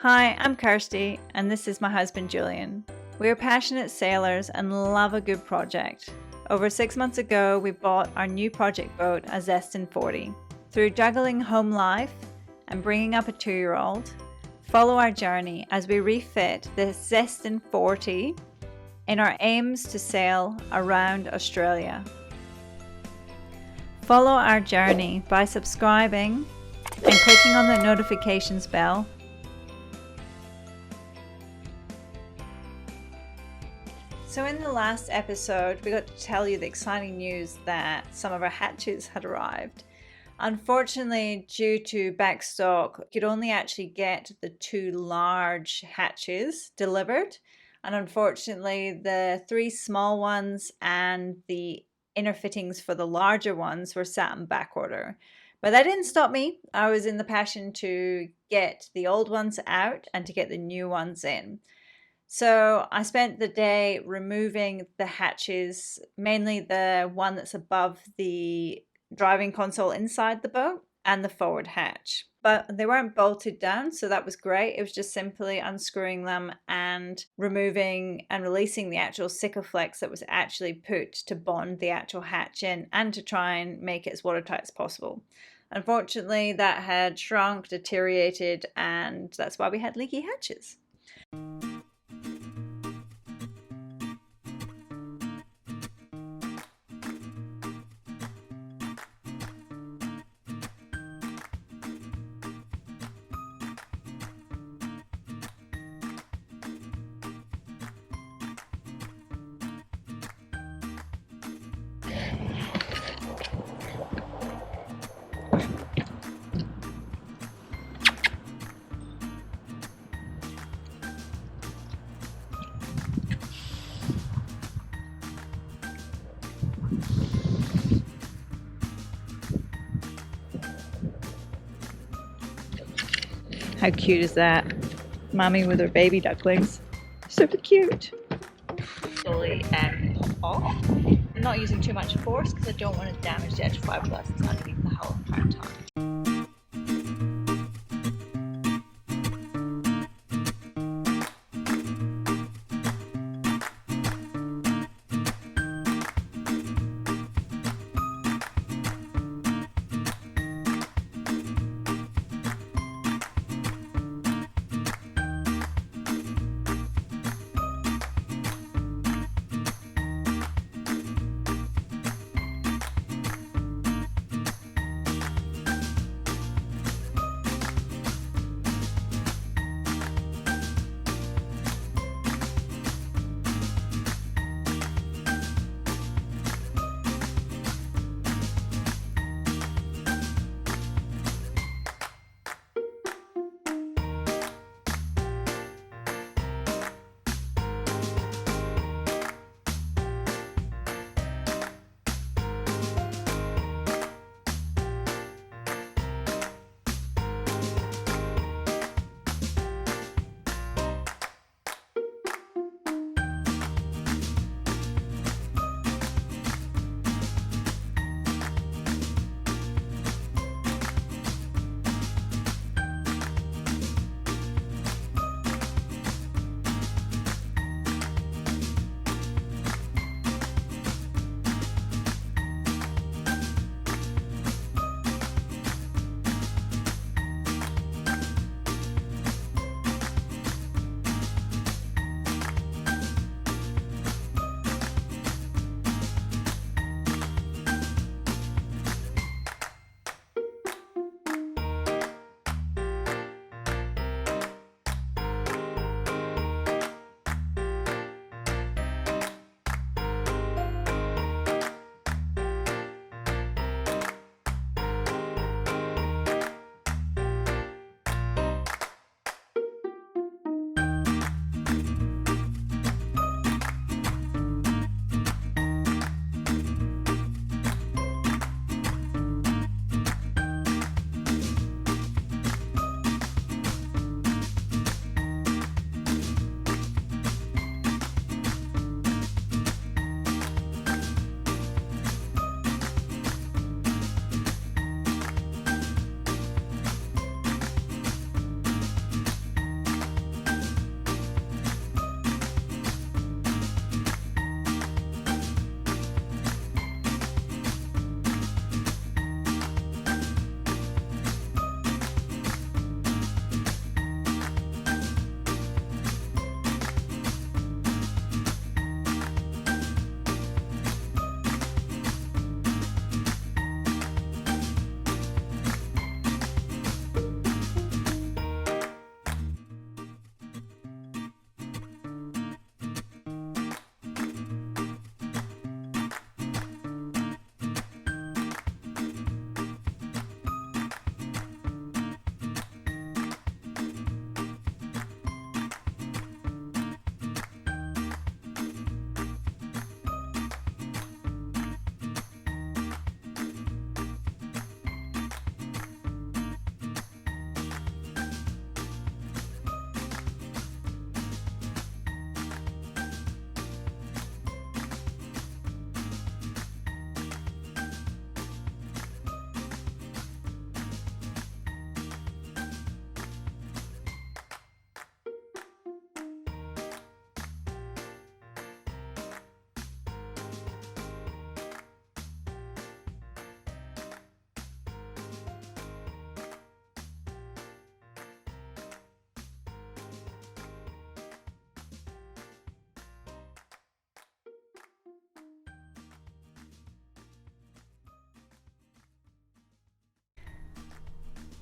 Hi, I'm Kirsty, and this is my husband Julian. We are passionate sailors and love a good project. Over 6 months ago, we bought our new project boat, a Zeston 40. Through juggling home life and bringing up a 2-year-old, follow our journey as we refit the Zeston 40 in our aims to sail around Australia. Follow our journey by subscribing and clicking on the notifications bell. So in the last episode, we got to tell you the exciting news that some of our hatches had arrived. Unfortunately, due to backstock, we could only actually get the 2 large hatches delivered. And unfortunately, the 3 small ones and the inner fittings for the larger ones were sat in back order. But that didn't stop me. I was in the passion to get the old ones out and to get the new ones in. So I spent the day removing the hatches, mainly the one that's above the driving console inside the boat and the forward hatch. But they weren't bolted down, so that was great. It was just simply unscrewing them and removing and releasing the actual Sikaflex that was actually put to bond the actual hatch in and to try and make it as watertight as possible. Unfortunately, that had shrunk, deteriorated, and that's why we had leaky hatches. How cute is that? Mommy with her baby ducklings. Super cute. Slowly pop off. I'm not using too much force because I don't want to damage the edge fiberglass that's underneath the hull entire time.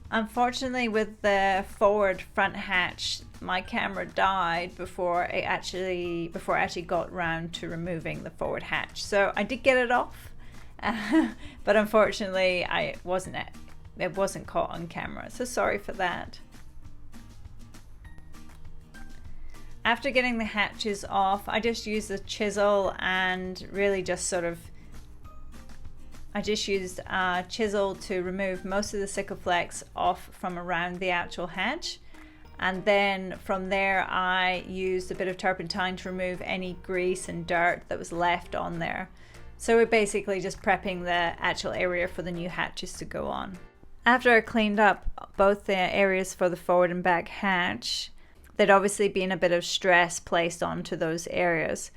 Unfortunately, with the forward front hatch, my camera died before I actually got round to removing the forward hatch. So I did get it off, but unfortunately, it wasn't caught on camera. So sorry for that. After getting the hatches off, I just used the chisel and really just I just used a chisel to remove most of the sickle flecks off from around the actual hatch. And then from there, I used a bit of turpentine to remove any grease and dirt that was left on there. So we're basically just prepping the actual area for the new hatches to go on. After I cleaned up both the areas for the forward and back hatch, there'd obviously been a bit of stress placed onto those areas.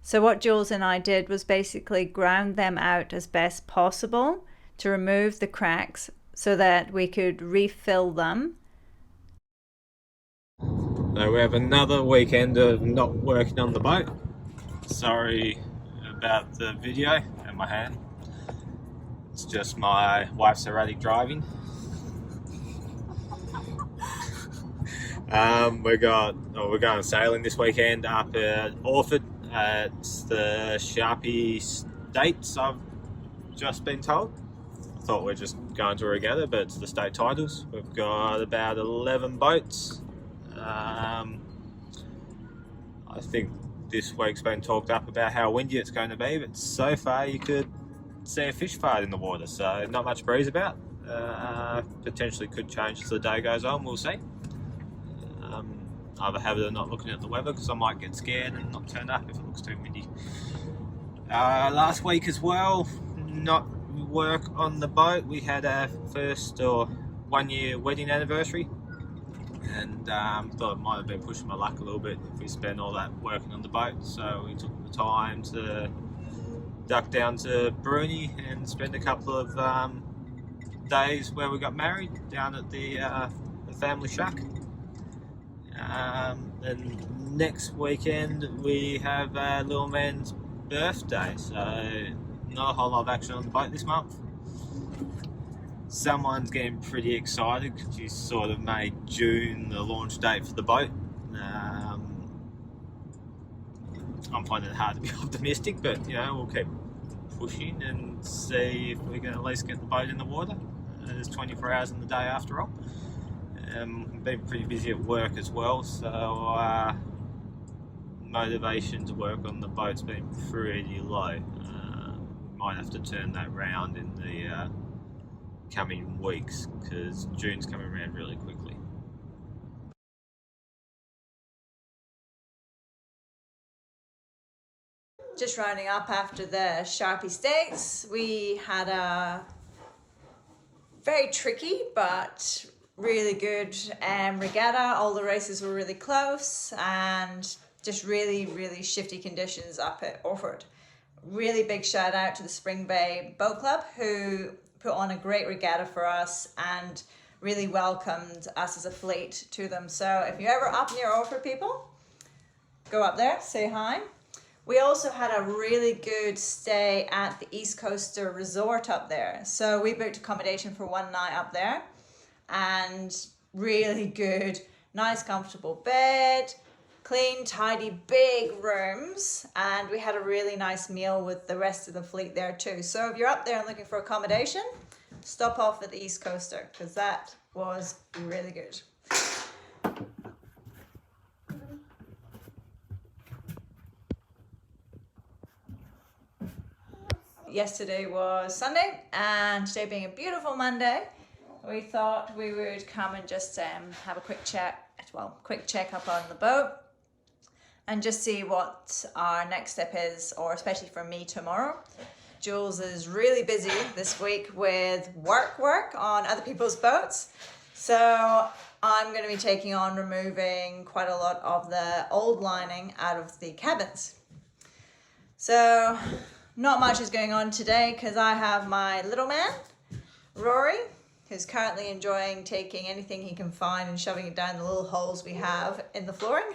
So what Jules and I did was basically ground them out as best possible to remove the cracks so that we could refill them. So we have another weekend of not working on the boat. Sorry about the video and my hand. It's just my wife's erratic driving. We're going sailing this weekend up at Orford. It's the Sharpie States, I've just been told. I thought we're just going to a regatta, but it's the state titles. We've got about 11 boats. I think this week's been talked up about how windy it's going to be, but so far you could see a fish fart in the water, so not much breeze about. Potentially could change as the day goes on, we'll see. I have a habit of not looking at the weather because I might get scared and not turn up if it looks too windy. Last week as well, not work on the boat. We had our first 1 year wedding anniversary, and thought it might have been pushing my luck a little bit if we spent all that working on the boat. So we took the time to duck down to Bruni and spend a couple of days where we got married down at the family shack. And next weekend we have our little man's birthday, so not a whole lot of action on the boat this month. Someone's getting pretty excited because you sort of made June the launch date for the boat. I'm finding it hard to be optimistic, but we'll keep pushing and see if we can at least get the boat in the water. There's 24 hours in the day after all. Been pretty busy at work as well, so motivation to work on the boat's been pretty low. Might have to turn that round in the coming weeks because June's coming around really quickly. Just rounding up after the Sharpie States, we had a very tricky but really good regatta. All the races were really close and just really, really shifty conditions up at Orford. Really big shout out to the Spring Bay Boat Club who put on a great regatta for us and really welcomed us as a fleet to them. So if you're ever up near Orford, people, go up there, say hi. We also had a really good stay at the East Coaster Resort up there. So we booked accommodation for one night up there. And really good, nice comfortable bed, clean, tidy, big rooms, and we had a really nice meal with the rest of the fleet there too. So if you're up there and looking for accommodation, stop off at the East Coaster because that was really good. Yesterday was Sunday, and today being a beautiful Monday, we thought we would come and just have a quick check up on the boat and just see what our next step is, or especially for me tomorrow. Jules is really busy this week with work on other people's boats. So I'm going to be taking on removing quite a lot of the old lining out of the cabins. So not much is going on today because I have my little man, Rory, who's currently enjoying taking anything he can find and shoving it down the little holes we have in the flooring.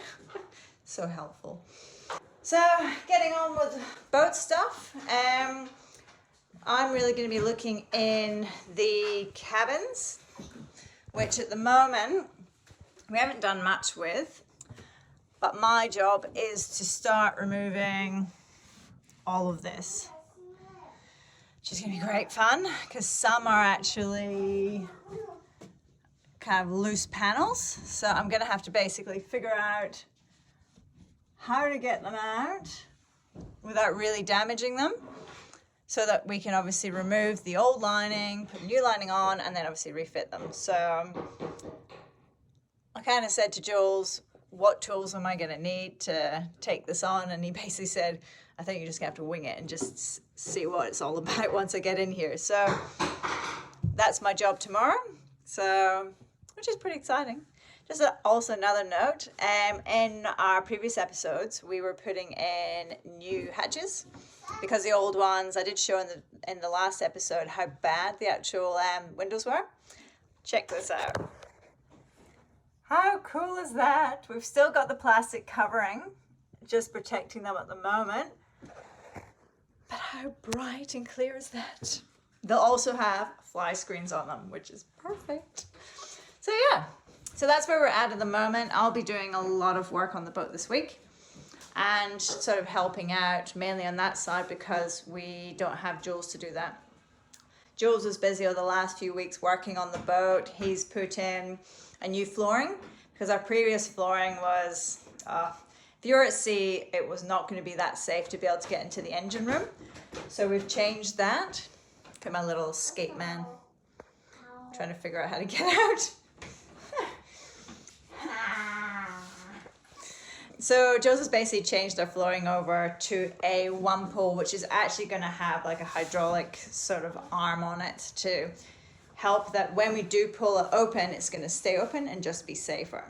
So helpful. So getting on with boat stuff. I'm really going to be looking in the cabins. which at the moment we haven't done much with, but my job is to start removing all of this, which is going to be great fun because some are actually kind of loose panels. So I'm going to have to basically figure out how to get them out without really damaging them, so that we can obviously remove the old lining, put new lining on, and then obviously refit them. So I kind of said to Jules, what tools am I going to need to take this on? And he basically said, I think you're just going to have to wing it and just see what it's all about once I get in here. So that's my job tomorrow, so which is pretty exciting. Just also another note, in our previous episodes, we were putting in new hatches because the old ones, I did show in the last episode how bad the actual windows were. Check this out. How cool is that? We've still got the plastic covering, just protecting them at the moment. But how bright and clear is that? They'll also have fly screens on them, which is perfect. So yeah. So that's where we're at the moment. I'll be doing a lot of work on the boat this week and sort of helping out mainly on that side because we don't have Jules to do that. Jules was busy over the last few weeks working on the boat. He's put in a new flooring because our previous flooring was, if you're at sea, it was not going to be that safe to be able to get into the engine room. So we've changed that. Look at my little skate man trying to figure out how to get out. So Joseph's basically changed our flooring over to a one pole, which is actually going to have like a hydraulic sort of arm on it to help that when we do pull it open, it's going to stay open and just be safer.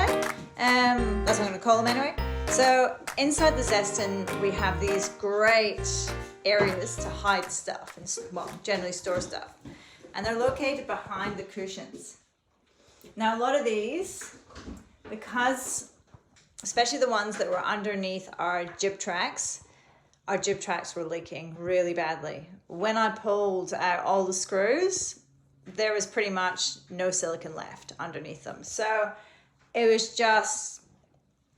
say. That's what I'm going to call them anyway. So inside the Zeston, we have these great areas to hide stuff and, well, generally store stuff. And they're located behind the cushions. Now a lot of these, because especially the ones that were underneath our jib tracks were leaking really badly. When I pulled out all the screws, there was pretty much no silicone left underneath them. So it was just,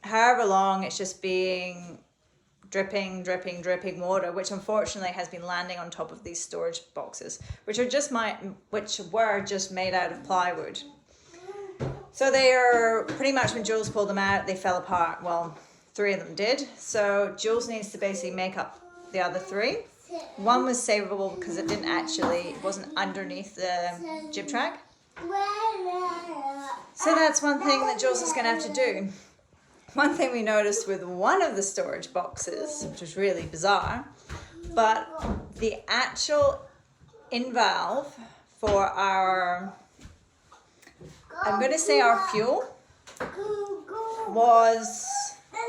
however long, it's just being dripping water, which unfortunately has been landing on top of these storage boxes, which were just made out of plywood. So they are pretty much, when Jules pulled them out, they fell apart. Well, 3 of them did. So Jules needs to basically make up the other 3. One was savable because it wasn't underneath the jib track. So that's one thing that Jules is going to have to do. One thing we noticed with one of the storage boxes, which was really bizarre, but the actual in-valve for our, I'm going to say our fuel, was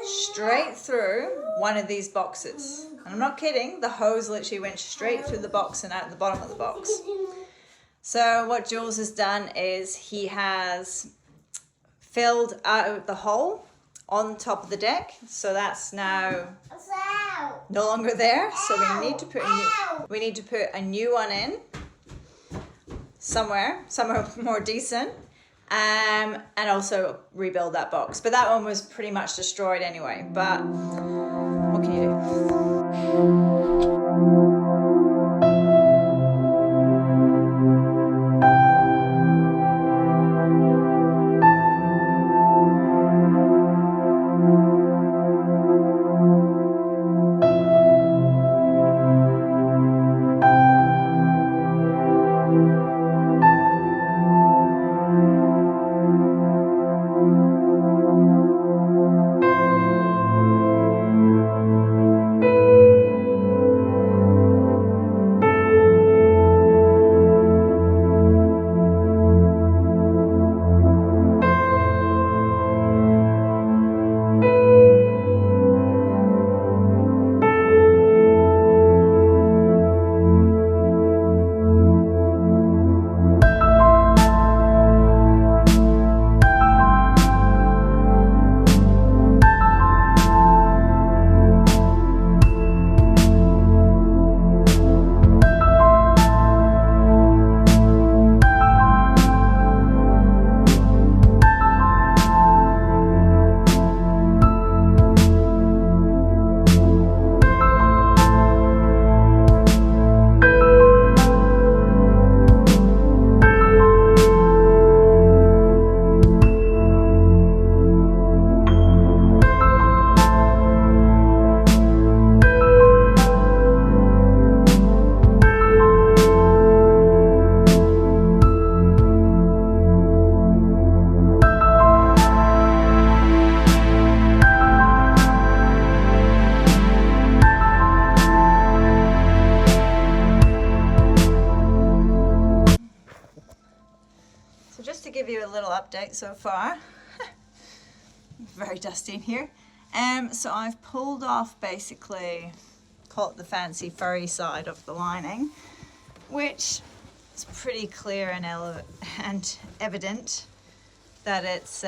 straight through one of these boxes. And I'm not kidding, the hose literally went straight through the box and out the bottom of the box. So what Jules has done is he has filled out the hole on top of the deck. So that's now no longer there. So we need to put a new one in somewhere more decent. And also rebuild that box. But that one was pretty much destroyed anyway. But what can you do? Update so far. Very dusty in here. So I've pulled off, basically, call it the fancy furry side of the lining, which is pretty clear and evident that it's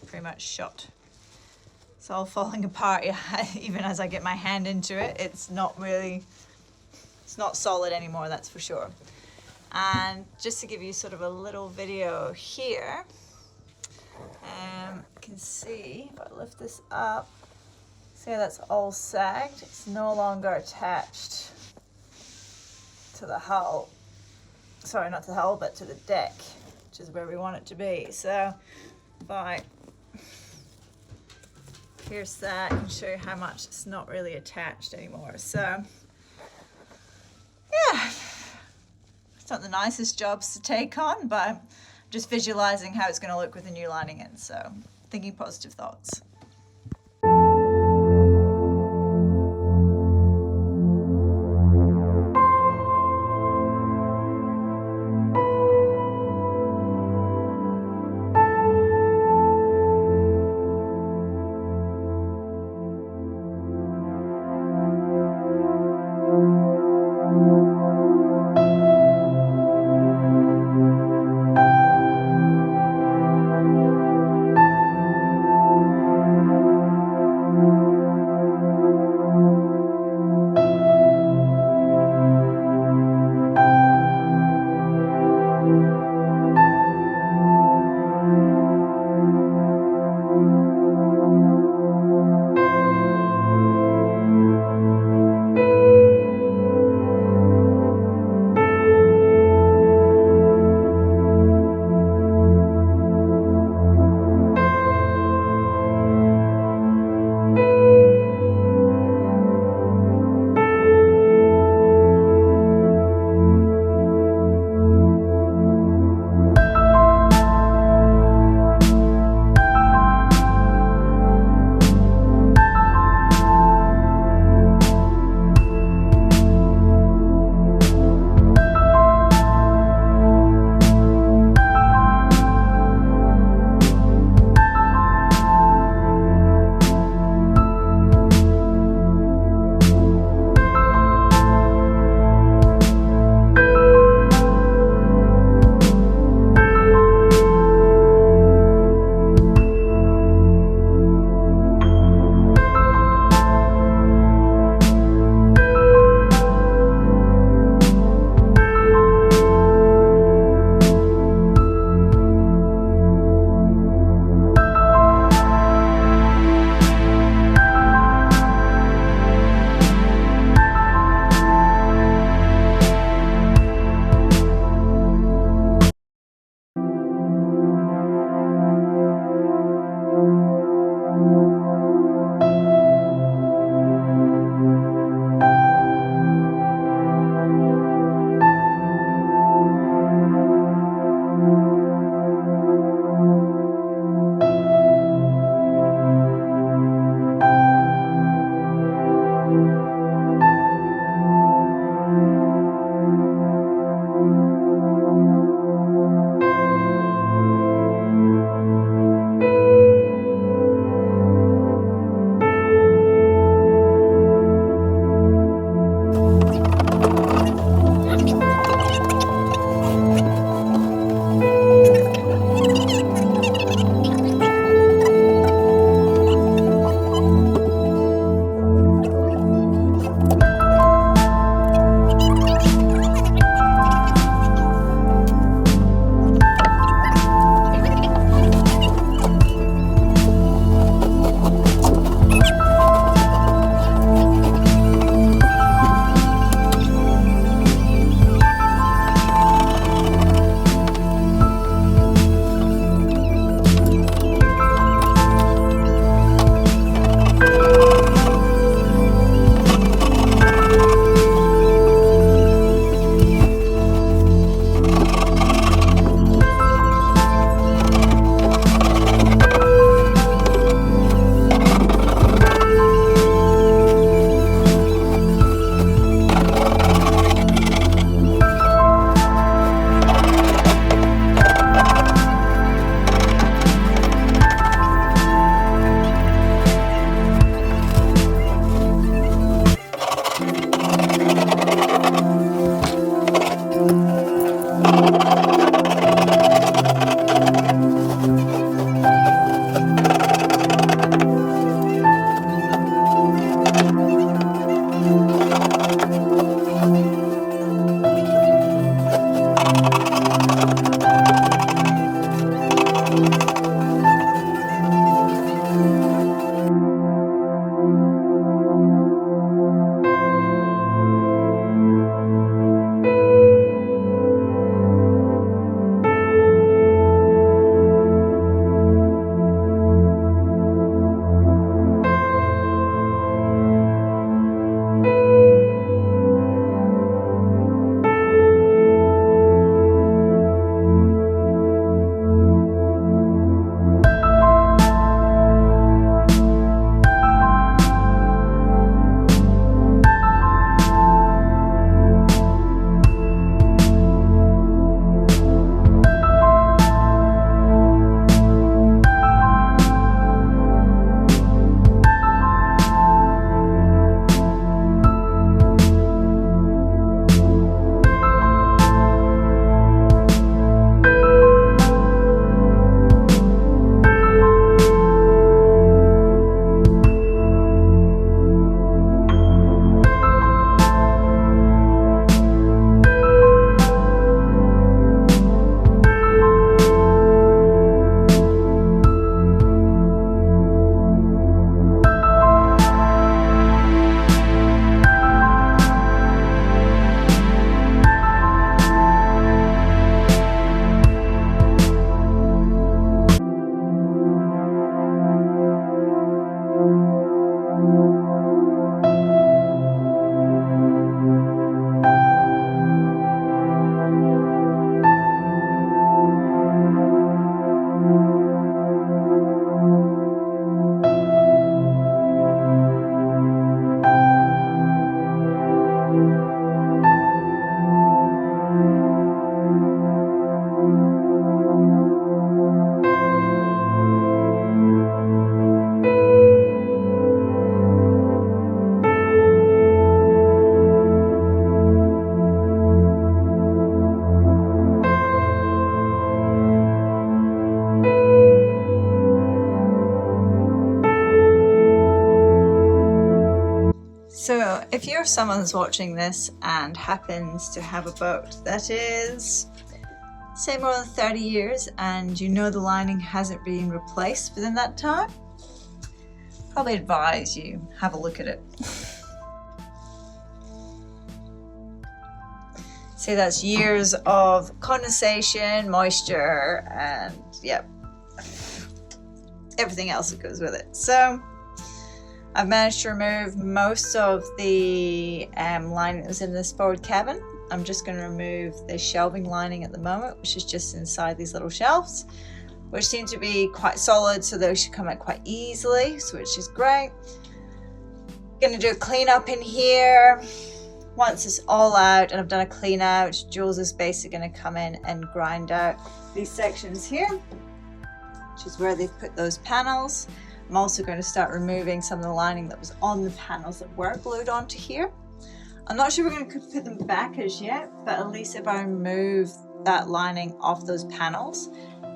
pretty much shot. It's all falling apart. Even as I get my hand into it, it's not solid anymore, that's for sure. And just to give you sort of a little video here, you can see, if I lift this up, see how that's all sagged? It's no longer attached to the hull. Sorry, not to the hull, but to the deck, which is where we want it to be. So if I pierce that, I can show you how much it's not really attached anymore. So yeah. It's not the nicest jobs to take on, but I'm just visualizing how it's going to look with the new lining in. So thinking positive thoughts. if you're someone who's watching this and happens to have a boat that is, say, more than 30 years and you know the lining hasn't been replaced within that time, probably advise you have a look at it. See, that's years of condensation, moisture, and yep, everything else that goes with it. So I've managed to remove most of the lining that was in this forward cabin. I'm just going to remove the shelving lining at the moment, which is just inside these little shelves, which seem to be quite solid, so those should come out quite easily, so which is great. Going to do a clean up in here. Once it's all out and I've done a clean out, Jules is basically going to come in and grind out these sections here, which is where they've put those panels. I'm also going to start removing some of the lining that was on the panels that were glued onto here. I'm not sure we're going to put them back as yet, but at least if I remove that lining off those panels,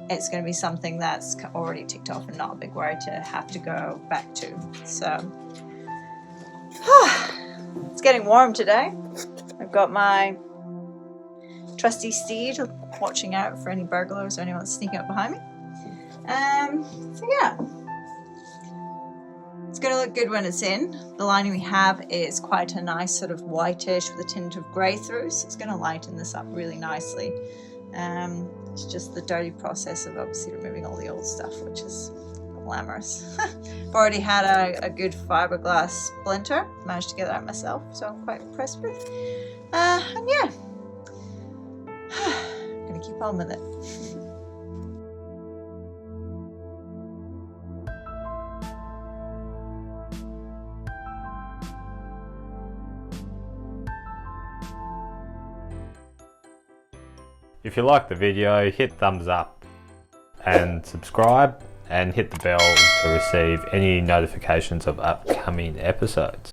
it's going to be something that's already ticked off and not a big worry to have to go back to. So it's getting warm today. I've got my trusty steed watching out for any burglars or anyone sneaking up behind me. So yeah, it's going to look good when it's in. The lining we have is quite a nice sort of whitish with a tint of grey through, so it's going to lighten this up really nicely. It's just the dirty process of obviously removing all the old stuff, which is glamorous. I've already had a good fiberglass splinter, managed to get that myself, so I'm quite impressed with. And yeah, I'm going to keep on with it. If you like the video, hit thumbs up and subscribe and hit the bell to receive any notifications of upcoming episodes.